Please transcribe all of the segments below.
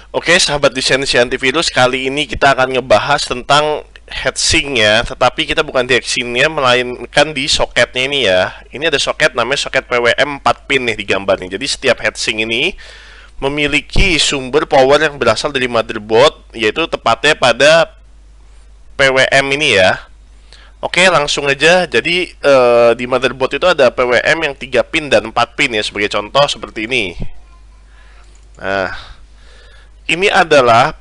Oke, sahabat lisensi antivirus, kali ini kita akan ngebahas tentang heatsink ya, tetapi kita bukan di heatsinknya, melainkan di soketnya ini ya. Ini ada soket namanya soket PWM 4 pin nih di gambarnya. Jadi setiap heatsink ini memiliki sumber power yang berasal dari motherboard, yaitu tepatnya pada PWM ini ya. Oke, langsung aja. Jadi di motherboard itu ada PWM yang 3 pin dan 4 pin ya, sebagai contoh seperti ini. Nah, ini adalah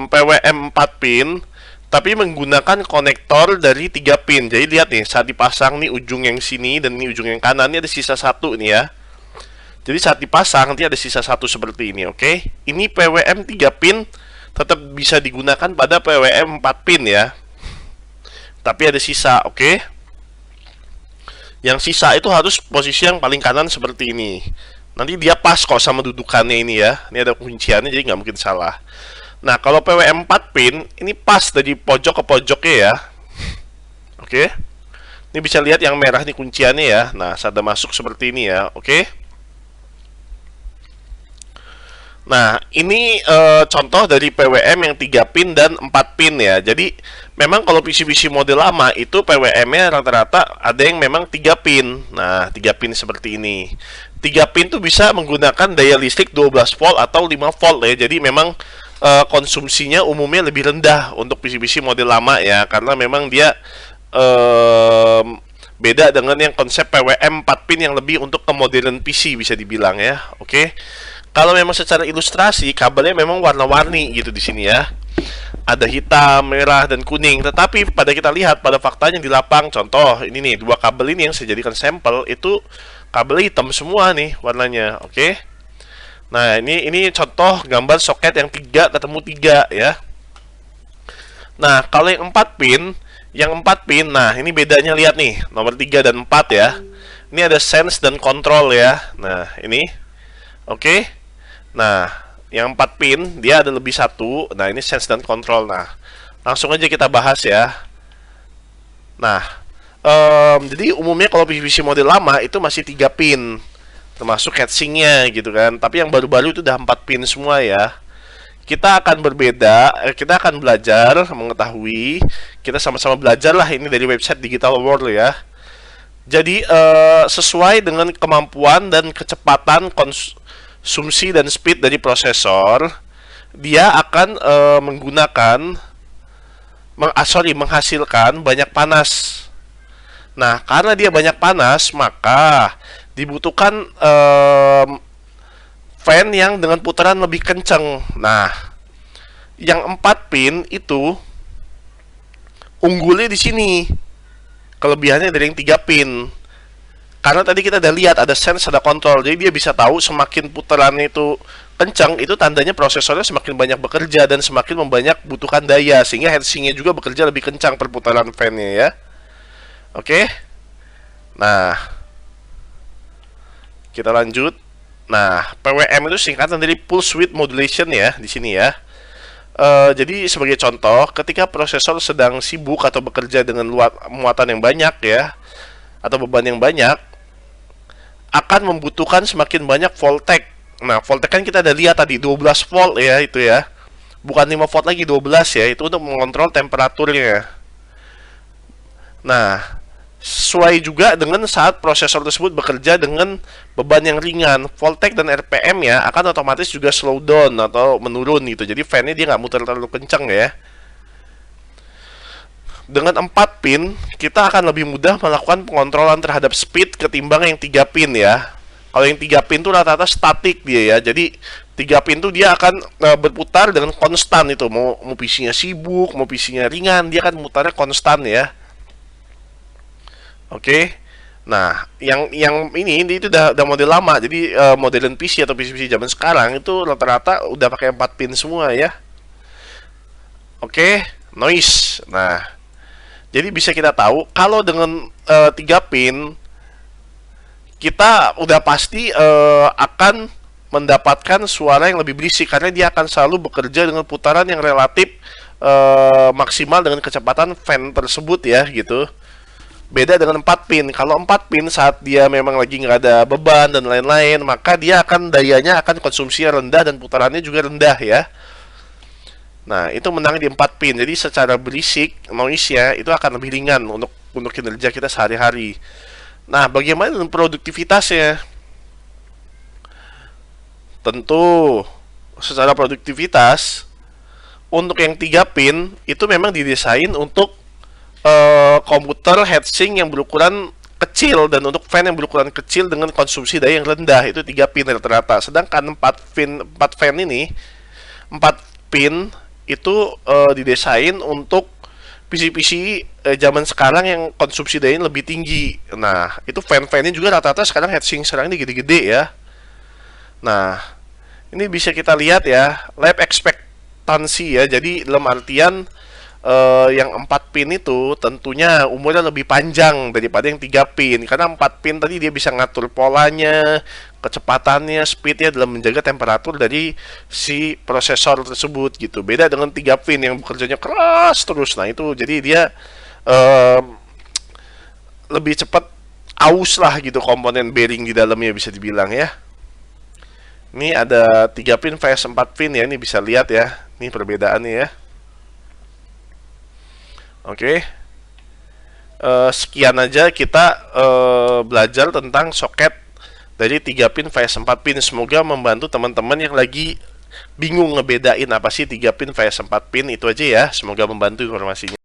PWM 4 pin tapi menggunakan konektor dari 3 pin. Jadi lihat nih, saat dipasang nih ujung yang sini dan ini ujung yang kanan, ini ada sisa satu nih ya. Jadi saat dipasang nanti ada sisa satu seperti ini, oke. Ini PWM 3 pin tetap bisa digunakan pada PWM 4 pin ya. Tapi ada sisa, oke. Yang sisa itu harus posisi yang paling kanan seperti ini. Nanti dia pas kok sama dudukannya ini ya. Ini ada kunciannya jadi nggak mungkin salah. Nah, kalau PWM 4 pin ini pas dari pojok ke pojoknya ya. Oke. Ini bisa lihat yang merah nih kunciannya ya. Nah, saat masuk seperti ini ya. Oke. Nah, ini contoh dari PWM yang 3 pin dan 4 pin ya. Jadi, memang kalau PC-PC model lama itu PWM-nya rata-rata ada yang memang 3 pin. Nah, 3 pin seperti ini. 3 pin tuh bisa menggunakan daya listrik 12 volt atau 5 volt ya. Jadi, memang konsumsinya umumnya lebih rendah untuk PC-PC model lama ya. Karena memang dia beda dengan yang konsep PWM 4 pin yang lebih untuk kemodelan PC bisa dibilang ya. Oke. Kalau memang secara ilustrasi kabelnya memang warna-warni gitu di sini ya. Ada hitam, merah dan kuning. Tetapi pada kita lihat pada faktanya di lapang, contoh ini nih, dua kabel ini yang saya jadikan sampel itu kabel hitam semua nih warnanya, oke. Nah, ini contoh gambar soket yang 3 ketemu 3 ya. Nah, kalau yang 4 pin, nah ini bedanya lihat nih, nomor 3 dan 4 ya. Ini ada sense dan control ya. Nah, ini. Oke. Nah, yang 4 pin dia ada lebih satu. Nah, ini sense dan control. Nah, langsung aja kita bahas ya. Nah, jadi umumnya kalau PVC model lama itu masih 3 pin, termasuk heatsinknya gitu kan. Tapi yang baru-baru itu udah 4 pin semua ya. Kita akan kita akan belajar mengetahui. Kita sama-sama belajar lah ini dari website Digital World ya. Jadi sesuai dengan kemampuan dan kecepatan konsumsi dan speed dari prosesor, dia akan menghasilkan banyak panas. Nah, karena dia banyak panas, maka dibutuhkan fan yang dengan putaran lebih kencang. Nah, yang 4 pin itu unggulnya di sini. Kelebihannya dari yang 3 pin. Karena tadi kita udah lihat ada sense, ada kontrol. Jadi dia bisa tahu semakin putarannya itu kencang, itu tandanya prosesornya semakin banyak bekerja dan semakin membanyak butuhkan daya, sehingga heatsinknya juga bekerja lebih kencang perputaran fan-nya ya. Oke. Nah, kita lanjut. Nah, PWM itu singkatan dari pulse width modulation ya di sini ya. Jadi sebagai contoh, ketika prosesor sedang sibuk atau bekerja dengan muatan yang banyak ya, atau beban yang banyak, akan membutuhkan semakin banyak voltage. Nah, voltage kan kita ada lihat tadi 12 volt ya itu ya. Bukan 5 volt lagi, 12 ya. Itu untuk mengontrol temperaturnya. Nah, sesuai juga dengan saat prosesor tersebut bekerja dengan beban yang ringan, voltage dan RPM ya akan otomatis juga slow down atau menurun gitu. Jadi fan-nya dia nggak muter terlalu kencang ya. Dengan 4 pin, kita akan lebih mudah melakukan pengontrolan terhadap speed ketimbang yang 3 pin ya. Kalau yang 3 pin itu rata-rata statik dia ya. Jadi 3 pin itu dia akan berputar dengan konstan itu. Mau PC-nya sibuk, mau PC-nya ringan, dia akan mutarnya konstan ya. Oke. Nah, yang ini itu udah model lama. Jadi modern PC atau PC-PC zaman sekarang itu rata-rata udah pakai 4 pin semua ya. Oke, noise. Nah, jadi bisa kita tahu kalau dengan 3 pin kita udah pasti akan mendapatkan suara yang lebih berisik karena dia akan selalu bekerja dengan putaran yang relatif maksimal dengan kecepatan fan tersebut ya gitu. Beda dengan 4 pin. Kalau 4 pin saat dia memang lagi nggak ada beban dan lain-lain, maka dia akan dayanya akan konsumsinya rendah dan putarannya juga rendah ya. Nah, itu menang di 4 pin. Jadi secara berisik, noise-nya itu akan lebih ringan untuk kinerja kita sehari-hari. Nah, bagaimana dengan produktivitasnya? Tentu secara produktivitas untuk yang 3 pin itu memang didesain untuk komputer heatsink yang berukuran kecil dan untuk fan yang berukuran kecil dengan konsumsi daya yang rendah, itu 3 pin rata-rata. Sedangkan 4 fan ini 4 pin itu didesain untuk PC-PC zaman sekarang yang konsumsi dayanya lebih tinggi. Nah, itu fan-fannya juga rata-rata sekarang heatsink sekarang ini gede-gede ya. Nah, ini bisa kita lihat ya, life expectancy ya. Jadi dalam artian yang 4 pin itu tentunya umurnya lebih panjang daripada yang 3 pin, karena 4 pin tadi dia bisa ngatur polanya, kecepatannya, speednya dalam menjaga temperatur dari si prosesor tersebut gitu. Beda dengan 3 pin yang bekerjanya keras terus. Nah itu jadi dia lebih cepat aus lah gitu komponen bearing di dalamnya, bisa dibilang ya. Ini ada 3 pin vs 4 pin ya, ini bisa lihat ya, ini perbedaannya ya. Oke, sekian aja kita belajar tentang soket dari 3 pin vs 4 pin. Semoga membantu teman-teman yang lagi bingung ngebedain apa sih 3 pin vs 4 pin. Itu aja ya, semoga membantu informasinya.